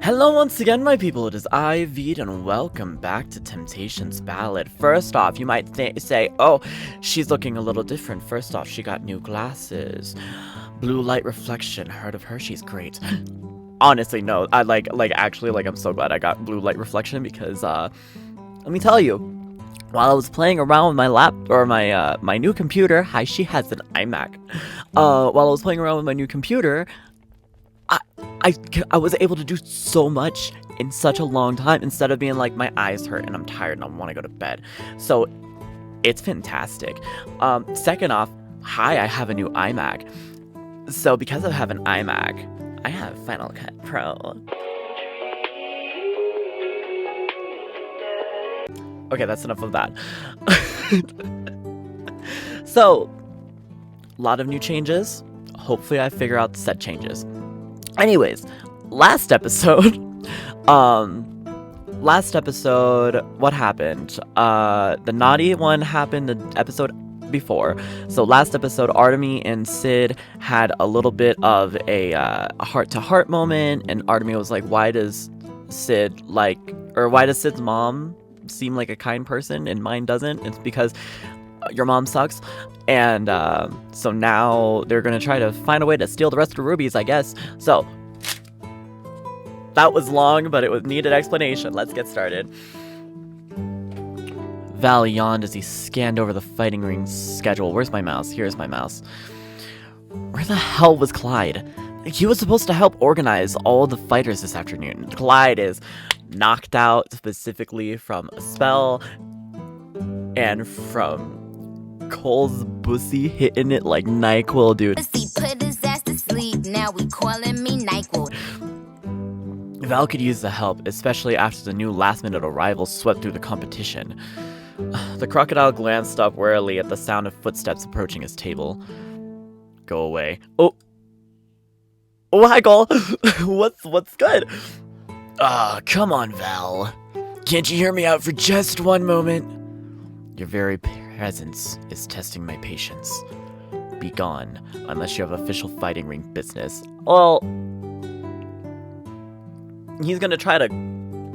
Hello once again, my people, it is I, Veed, and welcome back to Temptation's Ballad. First off, you might say, oh, she's looking a little different. First off, she got new glasses. Blue light reflection, heard of her? She's great. Honestly, no, actually, I'm so glad I got blue light reflection because, let me tell you, while I was playing around with my my new computer, she has an iMac. While I was playing around with my new computer, I was able to do so much in such a long time instead of being like, my eyes hurt and I'm tired and I want to go to bed. So it's fantastic. Second off, I have a new iMac. So because I have an iMac, I have Final Cut Pro. Okay, that's enough of that. So, a lot of new changes. Hopefully I figure out the set changes. Anyways, last episode, what happened? The naughty one happened the episode before. So last episode, Artemy and Sid had a little bit of a heart-to-heart moment, and Artemy was like, why does Sid's mom seem like a kind person and mine doesn't? It's because your mom sucks. And so now they're gonna try to find a way to steal the rest of the rubies, I guess. So that was long, but it needed explanation. Let's get started. Val yawned as he scanned over the fighting ring schedule. Where's my mouse? Here's my mouse. Where the hell was Clyde? He was supposed to help organize all the fighters this afternoon. Clyde is knocked out specifically from a spell and from Cole's bussy hitting it like NyQuil, dude. Put his ass to sleep, now we calling me NyQuil. Val could use the help, especially after the new last-minute arrivals swept through the competition. The crocodile glanced up warily at the sound of footsteps approaching his table. Go away. Oh, hi, Cole. What's good? Come on, Val. Can't you hear me out for just one moment? Your very presence is testing my patience. Be gone, unless you have official fighting ring business. Well, he's gonna try to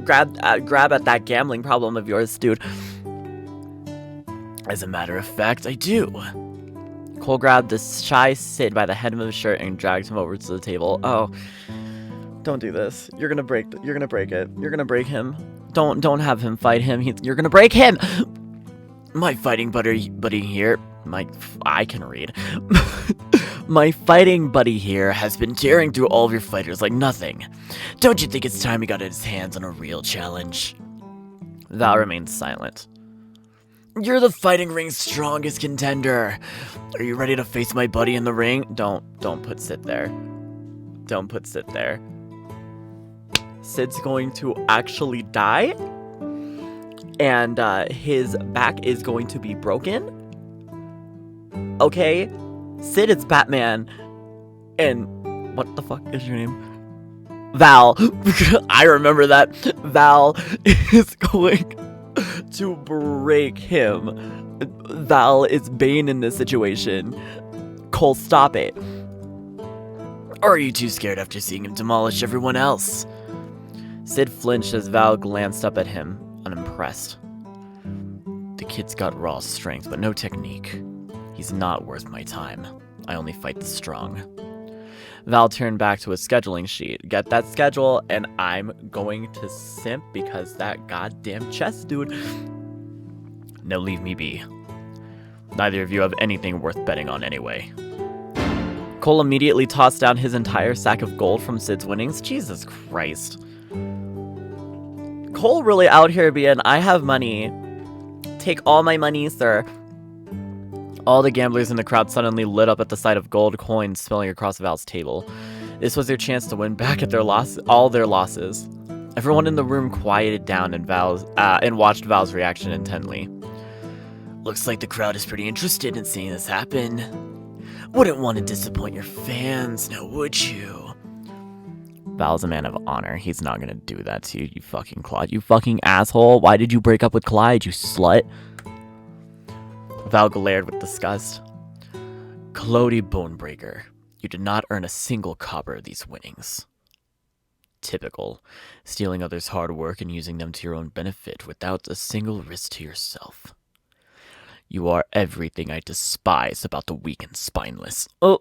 grab at that gambling problem of yours, dude. As a matter of fact, I do. Cole grabbed the shy Sid by the hem of his shirt and dragged him over to the table. Oh, don't do this. You're gonna break it. You're gonna break him. Don't have him fight him. You're gonna break him. My fighting buddy here, I can read. My fighting buddy here has been tearing through all of your fighters like nothing. Don't you think it's time he got his hands on a real challenge? Val remained silent. You're the fighting ring's strongest contender. Are you ready to face my buddy in the ring? Don't put Sid there. Don't put Sid there. Sid's going to actually die. And his back is going to be broken. Okay? Sid is Batman. And what the fuck is your name? Val. I remember that. Val is going to break him. Val is Bane in this situation. Cole, stop it. Or are you too scared after seeing him demolish everyone else? Sid flinched as Val glanced up at him, unimpressed. The kid's got raw strength, but no technique. He's not worth my time. I only fight the strong. Val turned back to his scheduling sheet. Get that schedule, and I'm going to simp because that goddamn chess, dude. Now leave me be. Neither of you have anything worth betting on anyway. Cole immediately tossed down his entire sack of gold from Sid's winnings. Jesus Christ. Cole really out here being, I have money. Take all my money, sir. All the gamblers in the crowd suddenly lit up at the sight of gold coins spilling across Val's table. This was their chance to win back at all their losses. Everyone in the room quieted down and watched Val's reaction intently. Looks like the crowd is pretty interested in seeing this happen. Wouldn't want to disappoint your fans, now would you? Val's a man of honor. He's not gonna do that to you, you fucking Clyde. You fucking asshole. Why did you break up with Clyde, you slut? Val glared with disgust. Clody Bonebreaker, you did not earn a single copper of these winnings. Typical. Stealing others' hard work and using them to your own benefit without a single risk to yourself. You are everything I despise about the weak and spineless. Oh.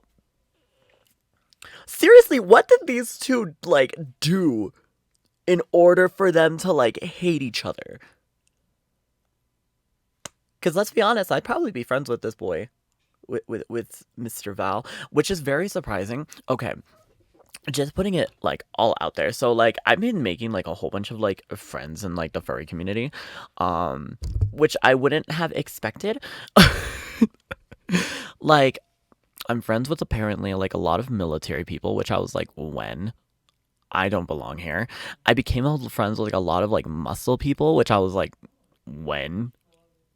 Seriously, what did these two, like, do in order for them to, like, hate each other? Because let's be honest, I'd probably be friends with this boy. With Mr. Val. Which is very surprising. Okay. Just putting it, like, all out there. So, like, I've been making, like, a whole bunch of, like, friends in, like, the furry community. Which I wouldn't have expected. Like, I'm friends with apparently, like, a lot of military people, which I was like, when? I don't belong here. I became friends with, like, a lot of, like, muscle people, which I was like, when?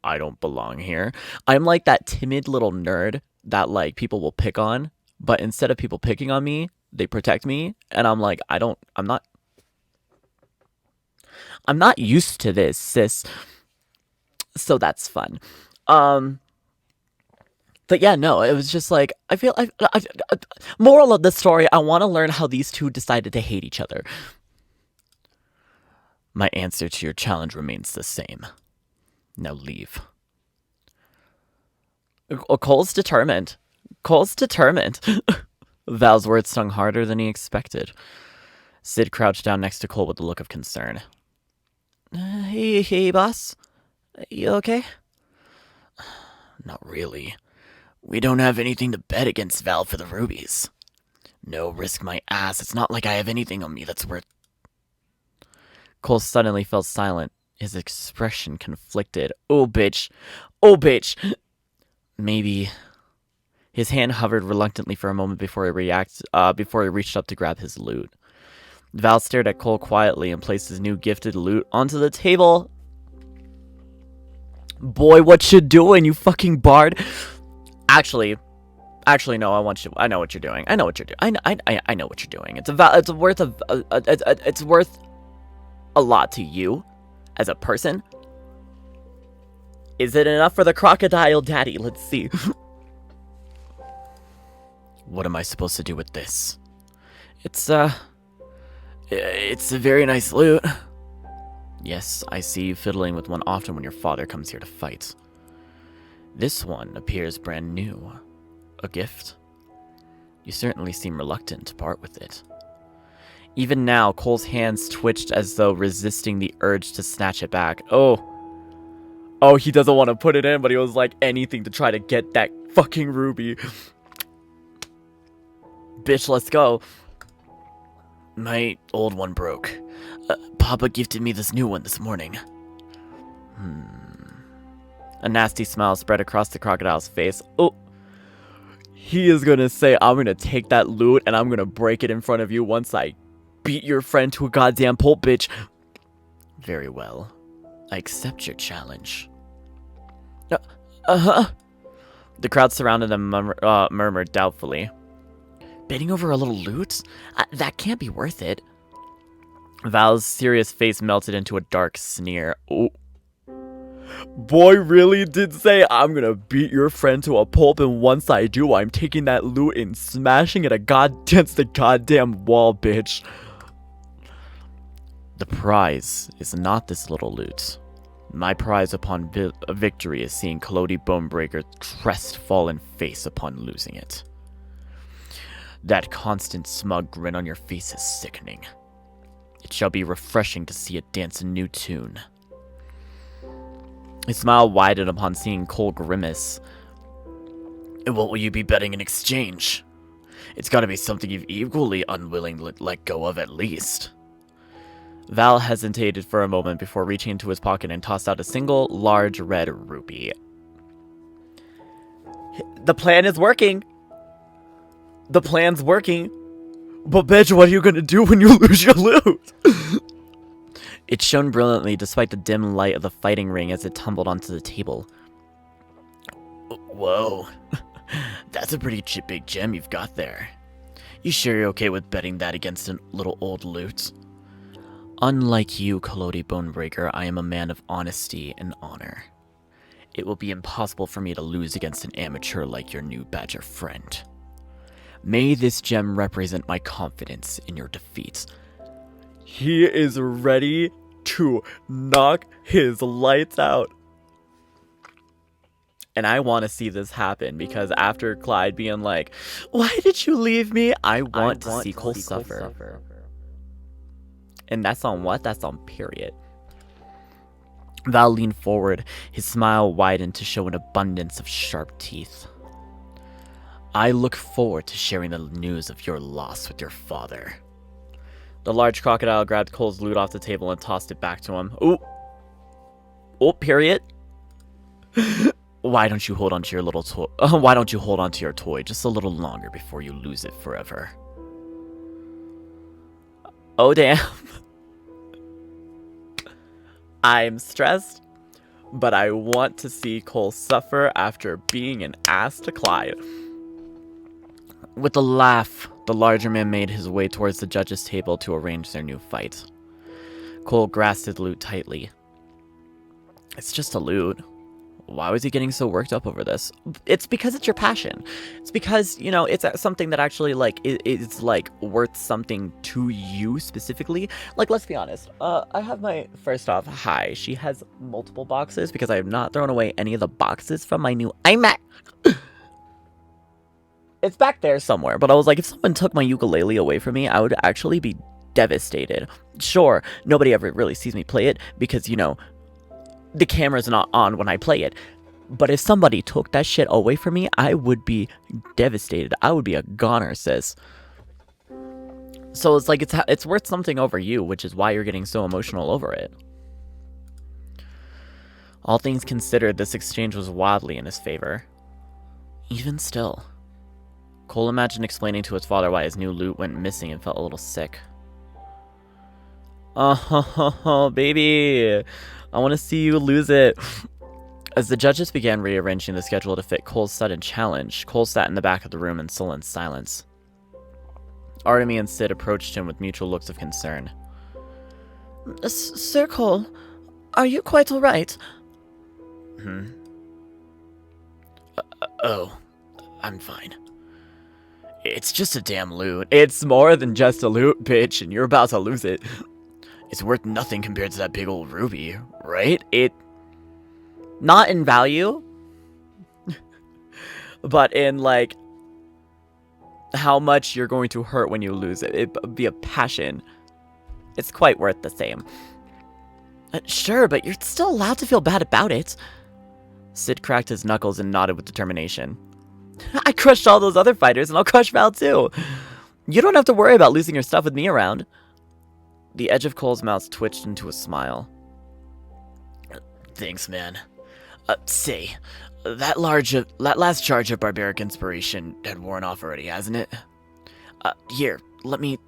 I don't belong here. I'm like that timid little nerd that, like, people will pick on, but instead of people picking on me, they protect me, and I'm like, I'm not used to this, sis. So that's fun. But yeah, no, it was just like, I feel, moral of the story, I want to learn how these two decided to hate each other. My answer to your challenge remains the same. Now leave. Cole's determined. Val's words stung harder than he expected. Sid crouched down next to Cole with a look of concern. Hey, boss. You okay? Not really. We don't have anything to bet against Val for the rubies. No, risk my ass. It's not like I have anything on me that's worth... Cole suddenly fell silent, his expression conflicted. Oh, bitch. Maybe... His hand hovered reluctantly for a moment before he reached up to grab his loot. Val stared at Cole quietly and placed his new gifted loot onto the table. Boy, what you doing, you fucking bard? Actually, no. I know what you're doing. I know what you're doing. I know what you're doing. It's worth a lot to you, as a person. Is it enough for the crocodile daddy? Let's see. What am I supposed to do with this? It's a very nice loot. Yes, I see you fiddling with one often when your father comes here to fight. This one appears brand new. A gift? You certainly seem reluctant to part with it. Even now, Cole's hands twitched as though resisting the urge to snatch it back. Oh, he doesn't want to put it in, but he was like anything to try to get that fucking ruby. Bitch, let's go. My old one broke. Papa gifted me this new one this morning. A nasty smile spread across the crocodile's face. Oh, he is gonna say, I'm gonna take that loot and I'm gonna break it in front of you once I beat your friend to a goddamn pulp, bitch. Very well. I accept your challenge. The crowd surrounded them murmured doubtfully. Bidding over a little loot? That can't be worth it. Val's serious face melted into a dark sneer. Oh. Boy really did say, I'm gonna beat your friend to a pulp, and once I do, I'm taking that loot and smashing it against the goddamn wall, bitch. The prize is not this little loot. My prize upon victory is seeing Collodi Bonebreaker crestfallen face upon losing it. That constant smug grin on your face is sickening. It shall be refreshing to see it dance a new tune. His smile widened upon seeing Cole grimace. And what will you be betting in exchange? It's gotta be something you've equally unwilling to let go of at least. Val hesitated for a moment before reaching into his pocket and tossed out a single large red rupee. The plan is working. The plan's working. But bitch, what are you gonna do when you lose your loot? It shone brilliantly despite the dim light of the fighting ring as it tumbled onto the table. Whoa. That's a pretty big gem you've got there. You sure you're okay with betting that against a little old loot? Unlike you, Collodi Bonebreaker, I am a man of honesty and honor. It will be impossible for me to lose against an amateur like your new badger friend. May this gem represent my confidence in your defeat. He is ready to knock his lights out. And I want to see this happen because after Clyde being like, why did you leave me? I want to see Cole suffer. And that's on what? That's on period. Val leaned forward, his smile widened to show an abundance of sharp teeth. I look forward to sharing the news of your loss with your father. The large crocodile grabbed Cole's loot off the table and tossed it back to him. Ooh. Oh, period. Why don't you hold on to your little toy? Why don't you hold on to your toy just a little longer before you lose it forever? Oh, damn. I'm stressed, but I want to see Cole suffer after being an ass to Clyde. With a laugh, the larger man made his way towards the judge's table to arrange their new fight. Cole grasped his loot tightly. It's just a loot. Why was he getting so worked up over this? It's because it's your passion. It's because, you know, it's something that actually, like, is, like, worth something to you specifically. Like, let's be honest. I have my, first off, hi. She has multiple boxes because I have not thrown away any of the boxes from my new iMac. It's back there somewhere, but I was like, if someone took my ukulele away from me, I would actually be devastated. Sure, nobody ever really sees me play it because, you know, the camera's not on when I play it. But if somebody took that shit away from me, I would be devastated. I would be a goner, sis. So it's like, it's worth something over you, which is why you're getting so emotional over it. All things considered, this exchange was wildly in his favor. Even still, Cole imagined explaining to his father why his new loot went missing and felt a little sick. Oh, baby. I want to see you lose it. As the judges began rearranging the schedule to fit Cole's sudden challenge, Cole sat in the back of the room in sullen silence. Artemy and Sid approached him with mutual looks of concern. Sir Cole, are you quite all right? Oh, I'm fine. It's just a damn loot. It's more than just a loot, bitch, and you're about to lose it. It's worth nothing compared to that big old ruby, right? Not in value, but in, like, how much you're going to hurt when you lose it. It'd be a passion. It's quite worth the same. Sure, but you're still allowed to feel bad about it. Sid cracked his knuckles and nodded with determination. I crushed all those other fighters, and I'll crush Val too. You don't have to worry about losing your stuff with me around. The edge of Cole's mouth twitched into a smile. Thanks, man. Say, that last charge of barbaric inspiration had worn off already, hasn't it? Here, let me...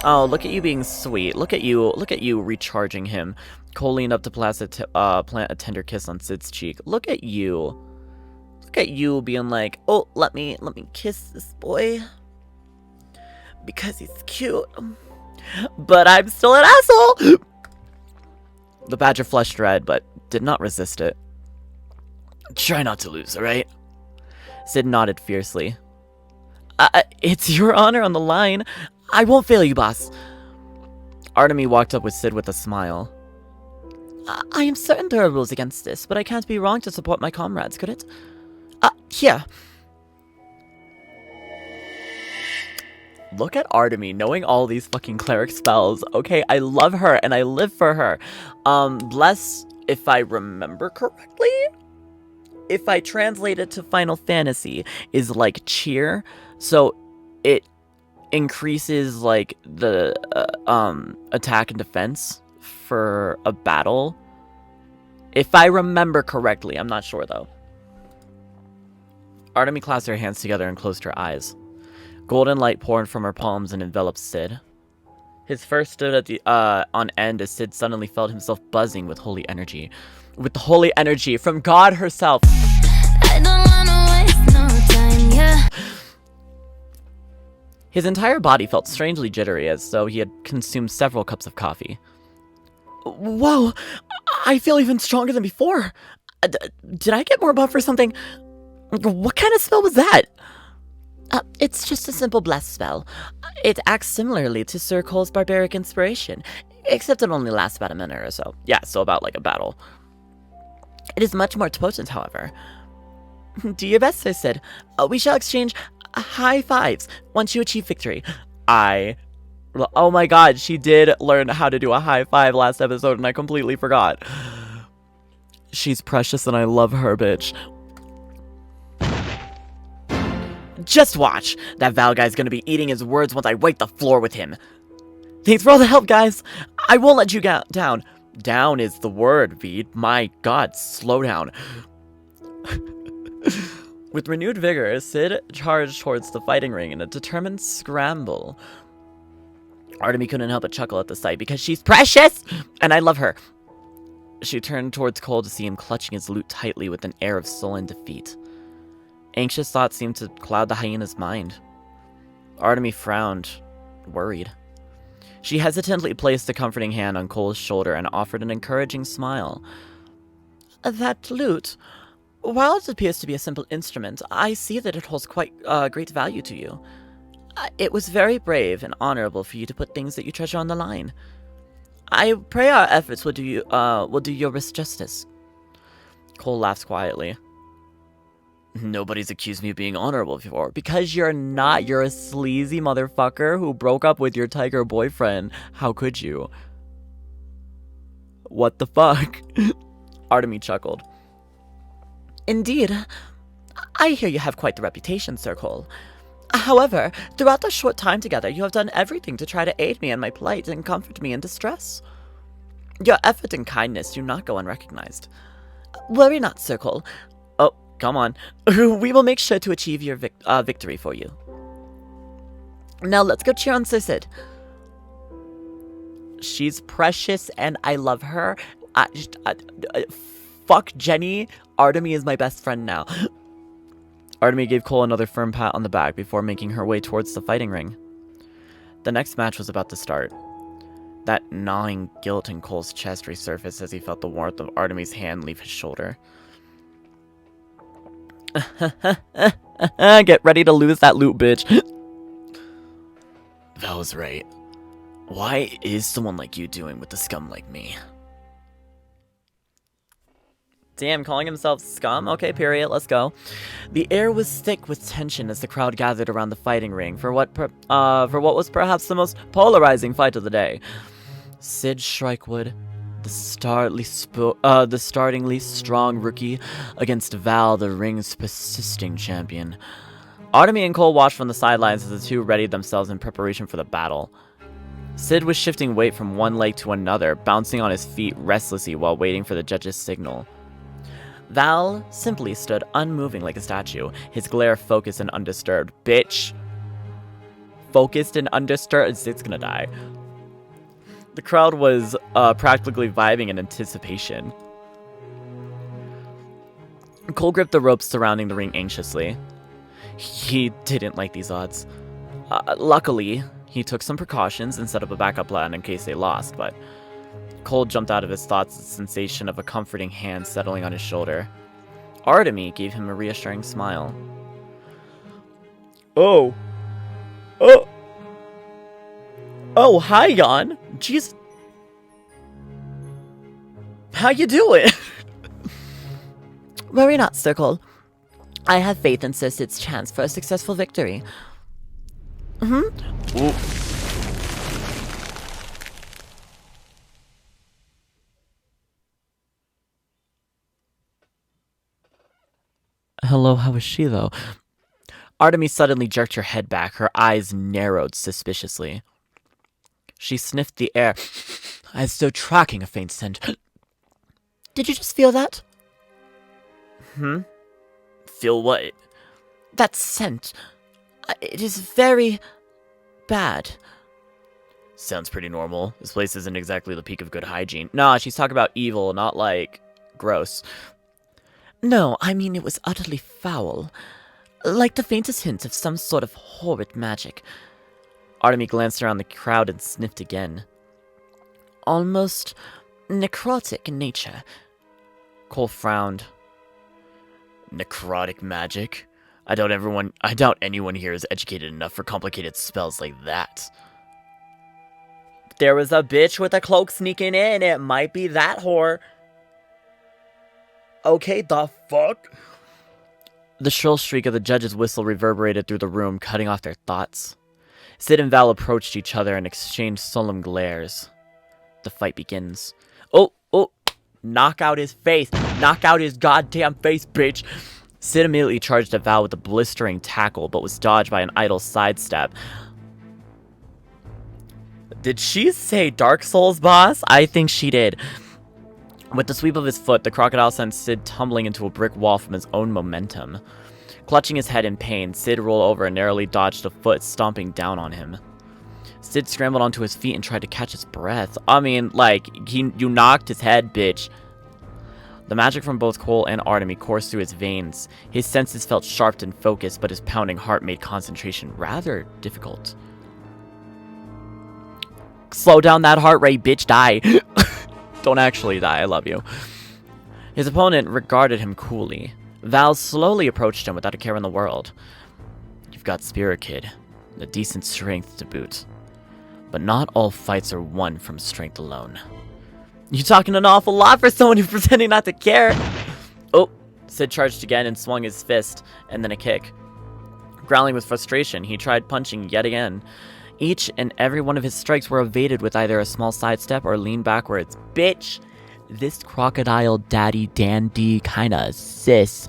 Oh, look at you being sweet. Look at you recharging him. Cole leaned up to plant a tender kiss on Sid's cheek. Look at you. Look at you being like, oh, let me kiss this boy. Because he's cute. But I'm still an asshole! The badger flushed red, but did not resist it. Try not to lose, alright? Sid nodded fiercely. It's your honor on the line. I won't fail you, boss. Artemy walked up with Sid with a smile. I am certain there are rules against this, but I can't be wrong to support my comrades, could it? Here. Look at Artemy knowing all these fucking cleric spells. Okay, I love her and I live for her. Bless, if I remember correctly, if I translate it to Final Fantasy, is like cheer. So it increases like the attack and defense for a battle. If I remember correctly, I'm not sure though. Artemy clasped her hands together and closed her eyes. Golden light poured from her palms and enveloped Sid. His fur stood at the on end as Sid suddenly felt himself buzzing with holy energy. With the holy energy from God herself. I don't wanna waste no time, yeah. His entire body felt strangely jittery as though he had consumed several cups of coffee. Whoa, I feel even stronger than before. Did I get more buff or something? What kind of spell was that? It's just a simple bless spell. It acts similarly to Sir Cole's barbaric inspiration, except it only lasts about a minute or so. Yeah, so about like a battle. It is much more potent, however. Do your best, Sir Sid. We shall exchange high fives once you achieve victory. Oh my god, she did learn how to do a high five last episode and I completely forgot. She's precious and I love her, bitch. Just watch! That Val guy's gonna be eating his words once I wipe the floor with him. Thanks for all the help, guys. I won't let you down. Down is the word, Veed. My god, slow down. With renewed vigor, Sid charged towards the fighting ring in a determined scramble. Artemy couldn't help but chuckle at the sight because she's precious! And I love her. She turned towards Cole to see him clutching his loot tightly with an air of sullen defeat. Anxious thoughts seemed to cloud the hyena's mind. Artemy frowned, worried. She hesitantly placed a comforting hand on Cole's shoulder and offered an encouraging smile. That lute, while it appears to be a simple instrument, I see that it holds quite great value to you. It was very brave and honorable for you to put things that you treasure on the line. I pray our efforts will do your wrist justice. Cole laughed quietly. Nobody's accused me of being honorable before. Because you're not. You're a sleazy motherfucker who broke up with your tiger boyfriend. How could you? What the fuck? Artemy chuckled. Indeed. I hear you have quite the reputation, Sir Cole. However, throughout the short time together, you have done everything to try to aid me in my plight and comfort me in distress. Your effort and kindness do not go unrecognized. Worry not, Sir Cole. Oh, come on. We will make sure to achieve your victory for you. Now let's go cheer on Sir Sid. She's precious and I love her. Fuck Jenny. Artemy is my best friend now. Artemy gave Cole another firm pat on the back before making her way towards the fighting ring. The next match was about to start. That gnawing guilt in Cole's chest resurfaced as he felt the warmth of Artemy's hand leave his shoulder. Get ready to lose that loot, bitch. Val was right. Why is someone like you doing with a scum like me? Damn, calling himself scum? Okay, period, let's go. The air was thick with tension as the crowd gathered around the fighting ring for what was perhaps the most polarizing fight of the day. Sid Shrikewood, the startlingly strong rookie, against Val, the ring's persisting champion. Artemy and Cole watched from the sidelines as the two readied themselves in preparation for the battle. Sid was shifting weight from one leg to another, bouncing on his feet restlessly while waiting for the judge's signal. Val simply stood unmoving like a statue, his glare focused and undisturbed. Bitch. Focused and undisturbed? Sid's gonna die. The crowd was practically vibing in anticipation. Cole gripped the ropes surrounding the ring anxiously. He didn't like these odds. Luckily, he took some precautions and set up a backup plan in case they lost, but Cole jumped out of his thoughts at the sensation of a comforting hand settling on his shoulder. Artemy gave him a reassuring smile. Oh, hi, Jan. Jeez. How you doing? Worry not, Sir Cole. I have faith in Sir Sid's chance for a successful victory. Ooh. Hello, how is she, though? Artemy suddenly jerked her head back, her eyes narrowed suspiciously. She sniffed the air, as though tracking a faint scent. Did you just feel that? Feel what? That scent. It is very bad. Sounds pretty normal. This place isn't exactly the peak of good hygiene. Nah, she's talking about evil, not like gross. No, I mean it was utterly foul. Like the faintest hint of some sort of horrid magic. Artemy glanced around the crowd and sniffed again. Almost necrotic in nature. Cole frowned. Necrotic magic? I doubt anyone here is educated enough for complicated spells like that. There was a bitch with a cloak sneaking in. It might be that whore. Okay, the fuck? The shrill shriek of the judge's whistle reverberated through the room, cutting off their thoughts. Sid and Val approached each other and exchanged solemn glares. The fight begins. Oh! Knock out his face! Knock out his goddamn face, bitch! Sid immediately charged at Val with a blistering tackle, but was dodged by an idle sidestep. Did she say Dark Souls, boss? I think she did. With the sweep of his foot, the crocodile sent Sid tumbling into a brick wall from his own momentum. Clutching his head in pain, Sid rolled over and narrowly dodged a foot stomping down on him. Sid scrambled onto his feet and tried to catch his breath. I mean, like, you knocked his head, bitch. The magic from both Cole and Artemy coursed through his veins. His senses felt sharp and focused, but his pounding heart made concentration rather difficult. Slow down that heart rate, bitch. Die. Don't actually die. I love you. His opponent regarded him coolly. Val slowly approached him without a care in the world. You've got spirit, kid. A decent strength to boot. But not all fights are won from strength alone. You're talking an awful lot for someone who's pretending not to care. Oh, Sid charged again and swung his fist, and then a kick. Growling with frustration, he tried punching yet again. Each and every one of his strikes were evaded with either a small sidestep or lean backwards. Bitch, this crocodile daddy dandy kinda sis.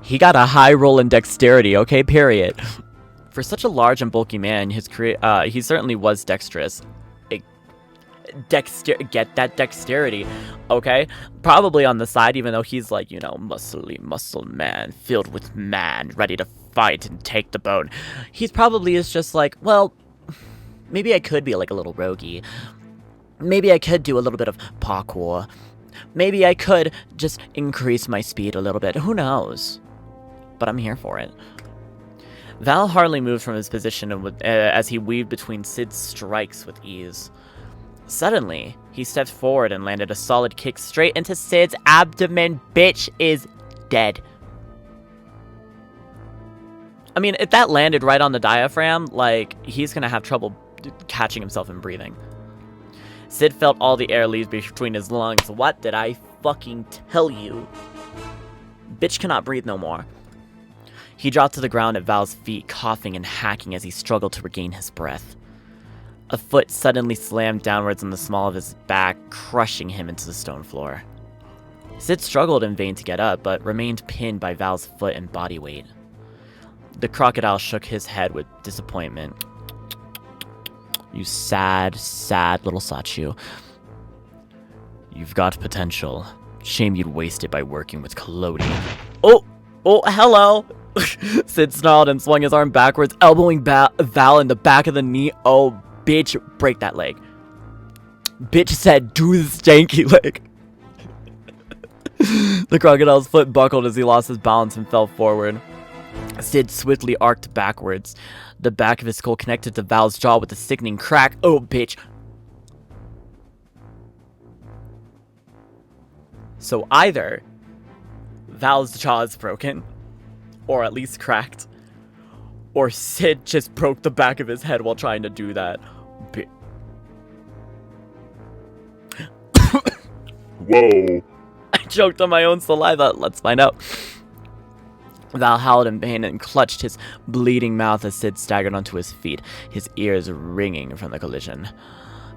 He got a high roll in dexterity, okay, period. For such a large and bulky man, he certainly was dexterous. Get that dexterity, okay? Probably on the side, even though he's like, you know, muscly muscle man, filled with man, ready to fight and take the bone. He's probably is just like, well, maybe I could be like a little roguey. Maybe I could do a little bit of parkour. Maybe I could just increase my speed a little bit. Who knows? But I'm here for it. Val hardly moved from his position as he weaved between Sid's strikes with ease. Suddenly, he stepped forward and landed a solid kick straight into Sid's abdomen. Bitch is dead. I mean, if that landed right on the diaphragm, like, he's gonna have trouble catching himself and breathing. Sid felt all the air leave between his lungs. What did I fucking tell you? Bitch cannot breathe no more. He dropped to the ground at Val's feet, coughing and hacking as he struggled to regain his breath. A foot suddenly slammed downwards on the small of his back, crushing him into the stone floor. Sid struggled in vain to get up, but remained pinned by Val's foot and body weight. The crocodile shook his head with disappointment. You sad, sad little Sachu. You've got potential. Shame you'd waste it by working with Collodi. Oh, hello! Sid snarled and swung his arm backwards, elbowing Val in the back of the knee. Oh, bitch, break that leg. Bitch said, do the stanky leg. The crocodile's foot buckled as he lost his balance and fell forward. Sid swiftly arced backwards. The back of his skull connected to Val's jaw with a sickening crack. Oh, bitch. So either Val's jaw is broken, or at least cracked, or Sid just broke the back of his head while trying to do that. Whoa. I choked on my own saliva. Let's find out. Val howled in pain and clutched his bleeding mouth as Sid staggered onto his feet, his ears ringing from the collision.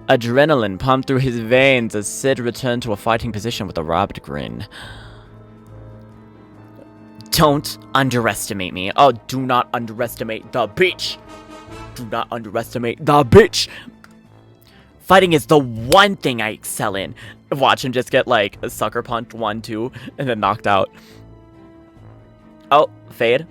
Adrenaline pumped through his veins as Sid returned to a fighting position with a robbed grin. Don't underestimate me. Oh, do not underestimate the bitch. Do not underestimate the bitch. Fighting is the one thing I excel in. Watch him just get, like, a sucker punch 1, 2, and then knocked out. Oh, fade,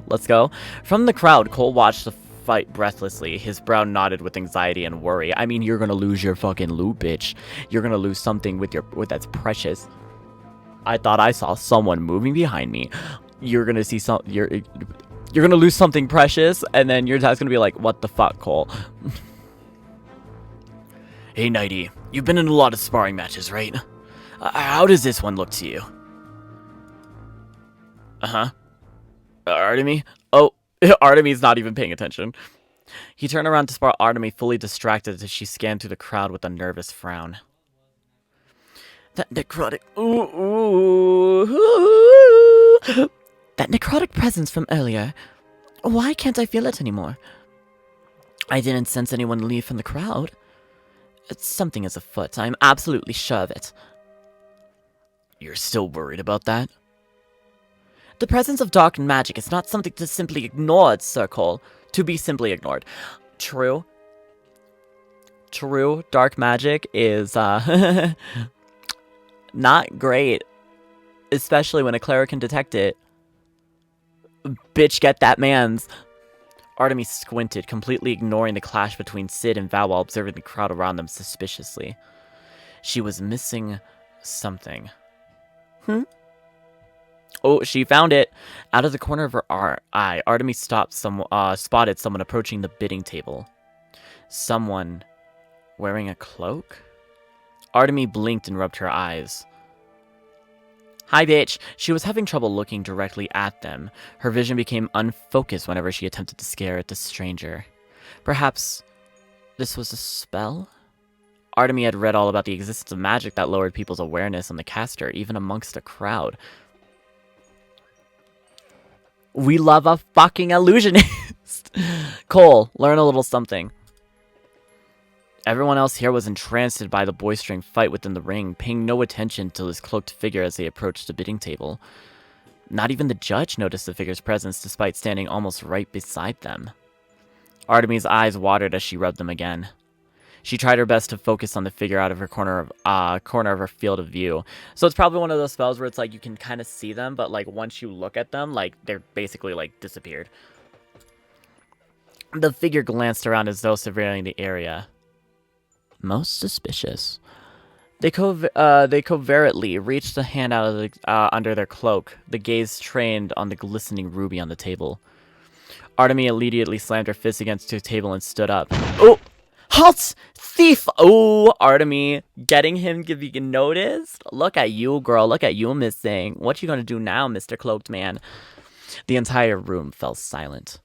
let's go. From the crowd, Cole watched the fight breathlessly, his brow knotted with anxiety and worry. I mean, you're gonna lose your fucking loot, bitch. You're gonna lose something with that's precious. I thought I saw someone moving behind me. You're gonna see you're gonna lose something precious, and then your dad's gonna be like, what the fuck, Cole? Hey, Nighty, you've been in a lot of sparring matches, right? How does this one look to you? Uh-huh. Artemis? Oh, Artemis not even paying attention. He turned around to spot Artemis fully distracted as she scanned through the crowd with a nervous frown. That necrotic... Ooh. That necrotic presence from earlier. Why can't I feel it anymore? I didn't sense anyone leave from the crowd. Something is afoot. I'm absolutely sure of it. You're still worried about that? The presence of dark magic is not something to simply ignore, Sir Cole. To be simply ignored. True. True, dark magic is, not great. Especially when a cleric can detect it. Bitch, get that man's. Artemis squinted, completely ignoring the clash between Sid and Val while observing the crowd around them suspiciously. She was missing something. Oh, she found it! Out of the corner of her eye, Artemis spotted someone approaching the bidding table. Someone wearing a cloak? Artemis blinked and rubbed her eyes. Hi, bitch! She was having trouble looking directly at them. Her vision became unfocused whenever she attempted to stare at the stranger. Perhaps this was a spell? Artemis had read all about the existence of magic that lowered people's awareness on the caster, even amongst a crowd. We love a fucking illusionist! Cole, learn a little something. Everyone else here was entranced by the boistering fight within the ring, paying no attention to his cloaked figure as they approached the bidding table. Not even the judge noticed the figure's presence despite standing almost right beside them. Artemis' eyes watered as she rubbed them again. She tried her best to focus on the figure out of her corner of her field of view. So it's probably one of those spells where it's like you can kind of see them, but like once you look at them, like they're basically like disappeared. The figure glanced around as though surveying the area. Most suspicious. They covertly reached a hand out of under their cloak, the gaze trained on the glistening ruby on the table. Artemis immediately slammed her fist against the table and stood up. Oh! Halt! Thief! Oh, Artemis, getting him to be noticed? Look at you, girl. Look at you missing. What you gonna do now, Mr. Cloaked Man? The entire room fell silent.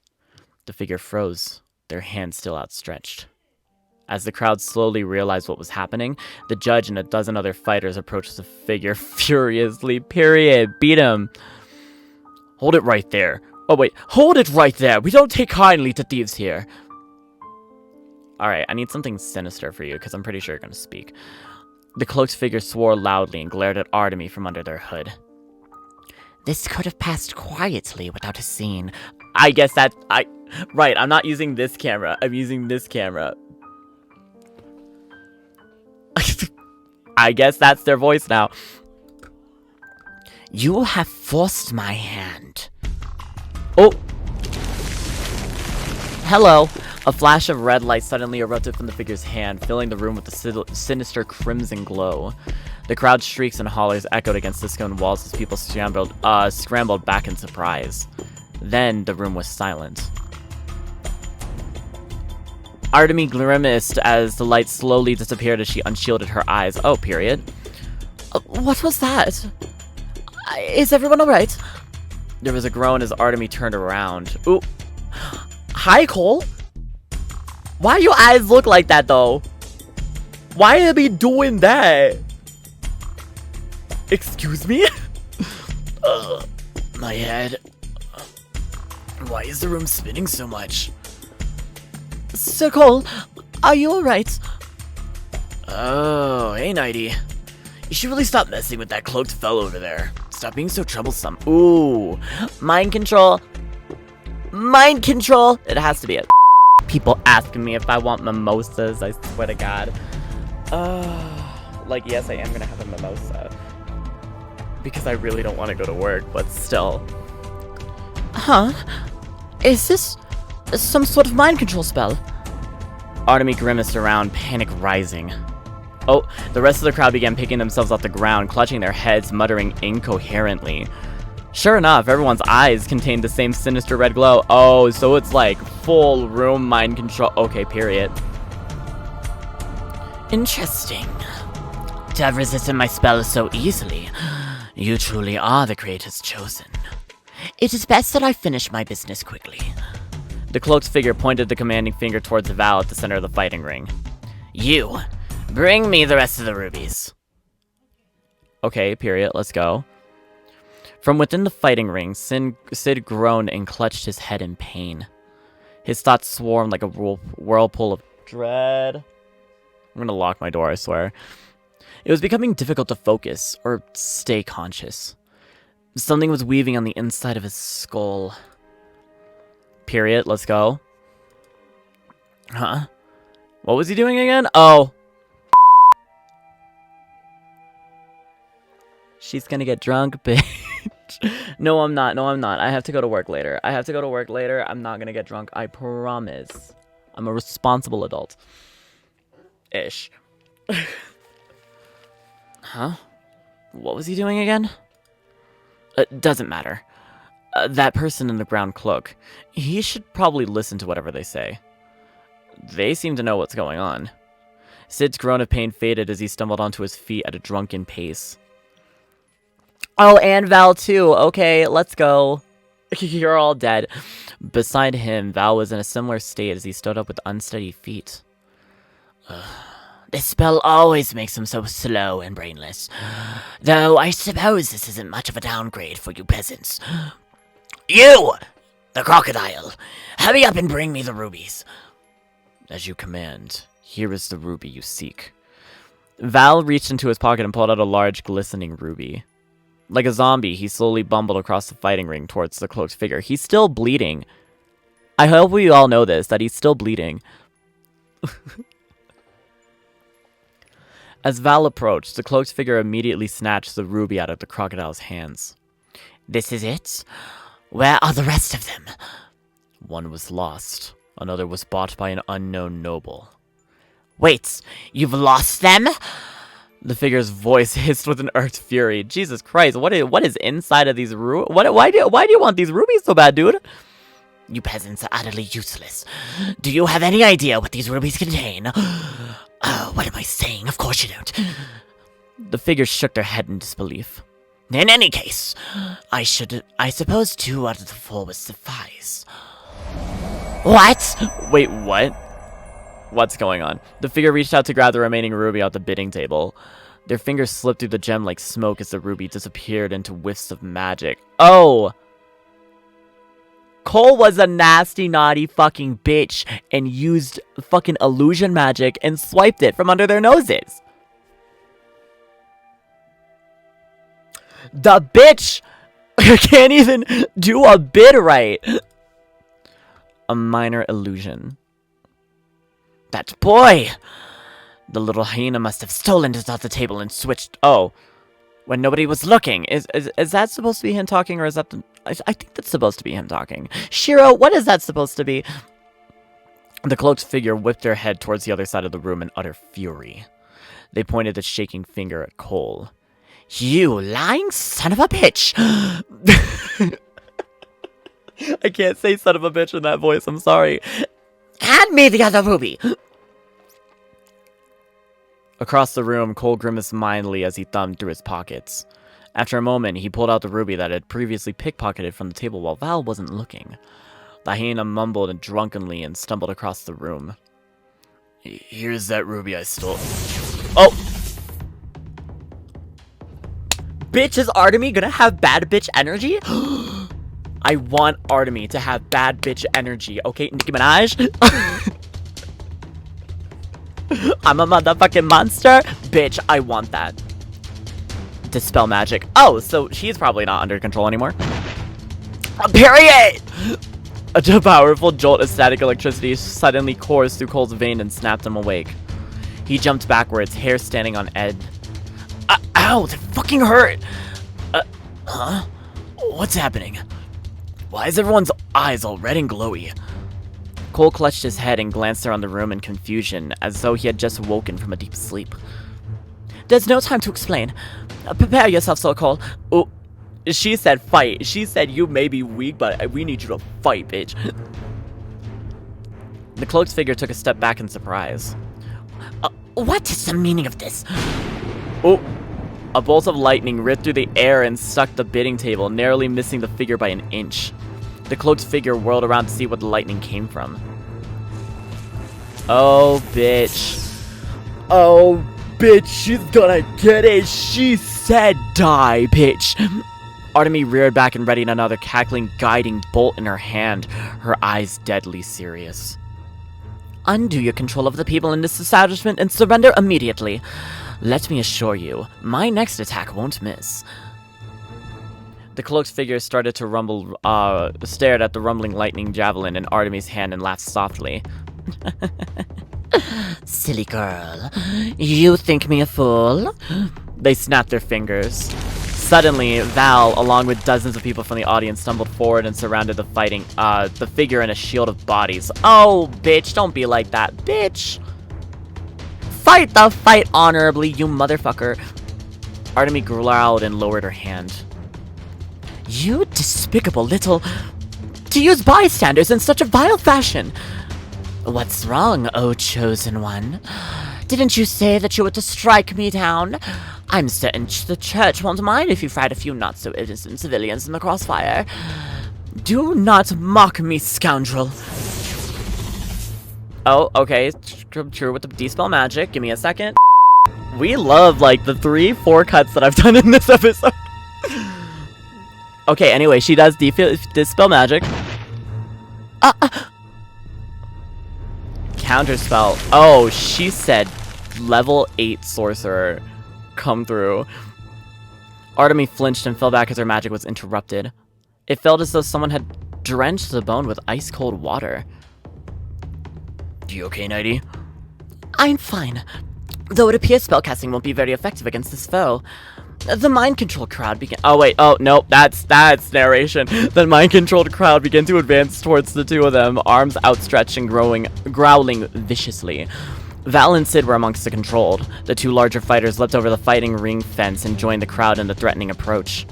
The figure froze, their hands still outstretched. As the crowd slowly realized what was happening, the judge and a dozen other fighters approached the figure furiously. Period. Beat him. Hold it right there. Oh, wait. Hold it right there. We don't take kindly to thieves here. Alright, I need something sinister for you, because I'm pretty sure you're going to speak. The cloaked figure swore loudly and glared at Artemis from under their hood. This could have passed quietly without a scene. I guess that... Right, I'm not using this camera. I'm using this camera. I guess that's their voice now. You have forced my hand. Oh! Hello! A flash of red light suddenly erupted from the figure's hand, filling the room with a sinister crimson glow. The crowd's shrieks and hollers echoed against the stone walls as people scrambled back in surprise. Then the room was silent. Artemis grimaced as the light slowly disappeared as she unshielded her eyes. Oh, period. What was that? Is everyone alright? There was a groan as Artemis turned around. Ooh. Hi, Cole? Why do your eyes look like that, though? Why are they doing that? Excuse me? My head. Why is the room spinning so much? Sir Cole, are you alright? Oh, hey, Nighty. You should really stop messing with that cloaked fellow over there. Stop being so troublesome. Ooh, mind control. Mind control. It has to be it. People asking me if I want mimosas, I swear to God. Like, yes, I am gonna have a mimosa. Because I really don't want to go to work, but still. Huh? Is this some sort of mind control spell? Artemis grimaced around, panic rising. Oh, the rest of the crowd began picking themselves off the ground, clutching their heads, muttering incoherently. Sure enough, everyone's eyes contained the same sinister red glow. Oh, so it's like full room mind control. Okay, period. Interesting. To have resisted my spell so easily, you truly are the greatest chosen. It is best that I finish my business quickly. The cloaked figure pointed the commanding finger towards Val at the center of the fighting ring. You, bring me the rest of the rubies. Okay, period, let's go. From within the fighting ring, Sid groaned and clutched his head in pain. His thoughts swarmed like a whirlpool of dread. I'm gonna lock my door, I swear. It was becoming difficult to focus, or stay conscious. Something was weaving on the inside of his skull. Period, let's go. Huh? What was he doing again? Oh. She's gonna get drunk, bitch. No, I'm not. No, I'm not. I have to go to work later. I'm not gonna get drunk. I promise. I'm a responsible adult. Ish. Huh? What was he doing again? Doesn't matter. That person in the brown cloak. He should probably listen to whatever they say. They seem to know what's going on. Sid's groan of pain faded as he stumbled onto his feet at a drunken pace. Oh, and Val too. Okay, let's go. You're all dead. Beside him, Val was in a similar state as he stood up with unsteady feet. This spell always makes him so slow and brainless. Though I suppose this isn't much of a downgrade for you peasants. You! The crocodile! Hurry up and bring me the rubies. As you command, here is the ruby you seek. Val reached into his pocket and pulled out a large, glistening ruby. Like a zombie, he slowly bumbled across the fighting ring towards the cloaked figure. He's still bleeding. I hope we all know this, that he's still bleeding. As Val approached, the cloaked figure immediately snatched the ruby out of the crocodile's hands. This is it? Where are the rest of them? One was lost. Another was bought by an unknown noble. Wait, you've lost them? The figure's voice hissed with an earth fury. Jesus Christ, what is inside of these rubies? Why do you want these rubies so bad, dude? You peasants are utterly useless. Do you have any idea what these rubies contain? Oh, what am I saying? Of course you don't. The figure shook their head in disbelief. In any case, I suppose 2 out of the 4 would suffice. What? Wait, what? What's going on? The figure reached out to grab the remaining ruby off the bidding table. Their fingers slipped through the gem like smoke as the ruby disappeared into whiffs of magic. Oh! Cole was a nasty, naughty fucking bitch and used fucking illusion magic and swiped it from under their noses. The bitch can't even do a bid right. A minor illusion. That boy! The little hyena must have stolen it off the table and switched. Oh. When nobody was looking. Is that supposed to be him talking, or is that the... I think that's supposed to be him talking. Shiro, what is that supposed to be? The cloaked figure whipped their head towards the other side of the room in utter fury. They pointed a shaking finger at Cole. You lying son of a bitch! I can't say son of a bitch in that voice, I'm sorry. Hand me the other ruby! Across the room, Cole grimaced mildly as he thumbed through his pockets. After a moment, he pulled out the ruby that had previously pickpocketed from the table while Val wasn't looking. The hyena mumbled drunkenly and stumbled across the room. Here's that ruby I stole. Oh! Bitch, is Artemy gonna have bad bitch energy? I want Artemy to have bad bitch energy, okay? Nicki Minaj? I'm a motherfucking monster? Bitch, I want that. Dispel magic. Oh, so she's probably not under control anymore. Period! A powerful jolt of static electricity suddenly coursed through Cole's vein and snapped him awake. He jumped backwards, hair standing on end. Ow, that fucking hurt! Huh? What's happening? Why is everyone's eyes all red and glowy? Cole clutched his head and glanced around the room in confusion, as though he had just woken from a deep sleep. There's no time to explain. Prepare yourself, Soul Cole. Oh, she said fight. She said you may be weak, but we need you to fight, bitch. The cloaked figure took a step back in surprise. What is the meaning of this? Oh. A bolt of lightning ripped through the air and struck the bidding table, narrowly missing the figure by an inch. The cloaked figure whirled around to see what the lightning came from. Oh, bitch. Oh, bitch, she's gonna get it. She said die, bitch. Artemis reared back and readied another cackling, guiding bolt in her hand, her eyes deadly serious. Undo your control of the people in this establishment and surrender immediately. Let me assure you, my next attack won't miss. The cloaked figure started to rumble, stared at the rumbling lightning javelin in Artemis' hand and laughed softly. Silly girl, you think me a fool? They snapped their fingers. Suddenly, Val, along with dozens of people from the audience, stumbled forward and surrounded the figure in a shield of bodies. Oh, bitch, don't be like that, bitch! Fight the fight honorably, you motherfucker! Artemis growled and lowered her hand. You despicable little... To use bystanders in such a vile fashion! What's wrong, oh chosen one? Didn't you say that you were to strike me down? I'm certain the church won't mind if you fried a few not-so-innocent civilians in the crossfire. Do not mock me, scoundrel. Oh, okay, true with the dispel magic. Give me a second. We love, like, the 3-4 cuts that I've done in this episode. Okay, anyway, she does dispel magic. Counterspell. Oh, she said level 8 sorcerer. Come through. Artemis flinched and fell back as her magic was interrupted. It felt as though someone had drenched the bone with ice-cold water. You okay, Nighty? I'm fine. Though it appears spellcasting won't be very effective against this foe. The mind-controlled crowd began— Oh, wait. Oh, no. That's narration. The mind-controlled crowd began to advance towards the two of them, arms outstretched and growling viciously. Val and Sid were amongst the controlled. The two larger fighters leapt over the fighting ring fence and joined the crowd in the threatening approach.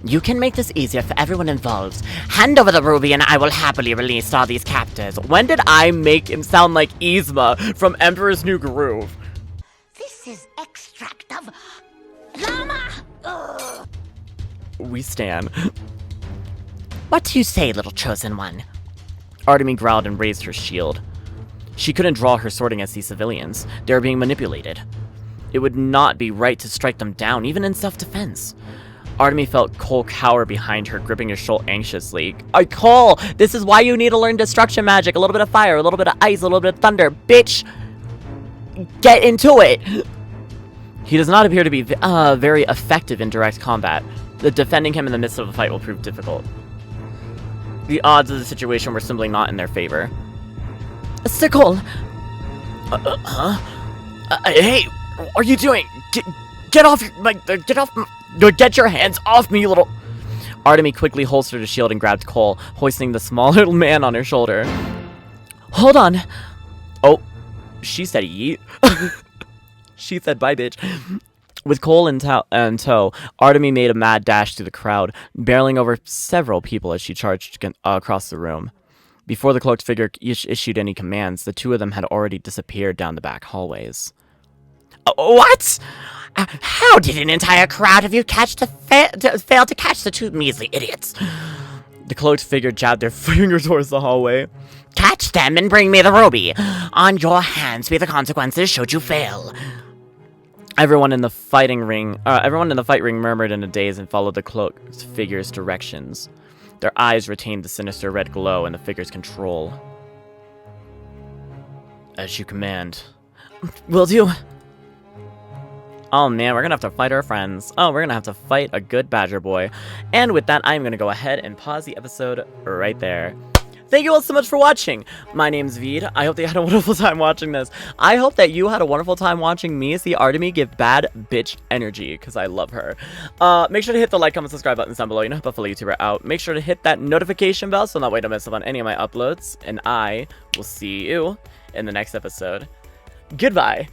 You can make this easier for everyone involved. Hand over the ruby and I will happily release all these captives. When did I make him sound like Yzma from Emperor's New Groove? This is extract of llama. Ugh. We stan. What do you say, little chosen one? Artemis growled and raised her shield. She couldn't draw her sword against these civilians. They were being manipulated. It would not be right to strike them down, even in self-defense. Artemis felt Cole cower behind her, gripping his shoulder anxiously. Cole, this is why you need to learn destruction magic. A little bit of fire, a little bit of ice, a little bit of thunder. Bitch! Get into it! He does not appear to be very effective in direct combat. Defending him in the midst of a fight will prove difficult. The odds of the situation were simply not in their favor. Sir Cole! Hey! What are you doing? Get off your— Get your hands off me, you little— Artemis quickly holstered a shield and grabbed Cole, hoisting the small little man on her shoulder. Hold on. Oh, she said yeet. She said bye, bitch. With Cole in tow, Artemis made a mad dash through the crowd, barreling over several people as she charged across the room. Before the cloaked figure issued any commands, the two of them had already disappeared down the back hallways. What? How did an entire crowd of you fail to catch the two measly idiots? The cloaked figure jabbed their finger towards the hallway. Catch them and bring me the ruby. On your hands be the consequences should you fail. Everyone in the fight ring murmured in a daze and followed the cloaked figure's directions. Their eyes retained the sinister red glow and the figure's control. As you command. Will do. Oh man, we're gonna have to fight our friends. Oh, we're gonna have to fight a good badger boy. And with that, I'm gonna go ahead and pause the episode right there. Thank you all so much for watching. My name's Veed. I hope that you had a wonderful time watching this. I hope that you had a wonderful time watching me see Artemis give bad bitch energy, because I love her. Make sure to hit the like, comment, subscribe buttons down below. You know, help a fellow YouTuber out. Make sure to hit that notification bell so that way you don't miss out on any of my uploads. And I will see you in the next episode. Goodbye.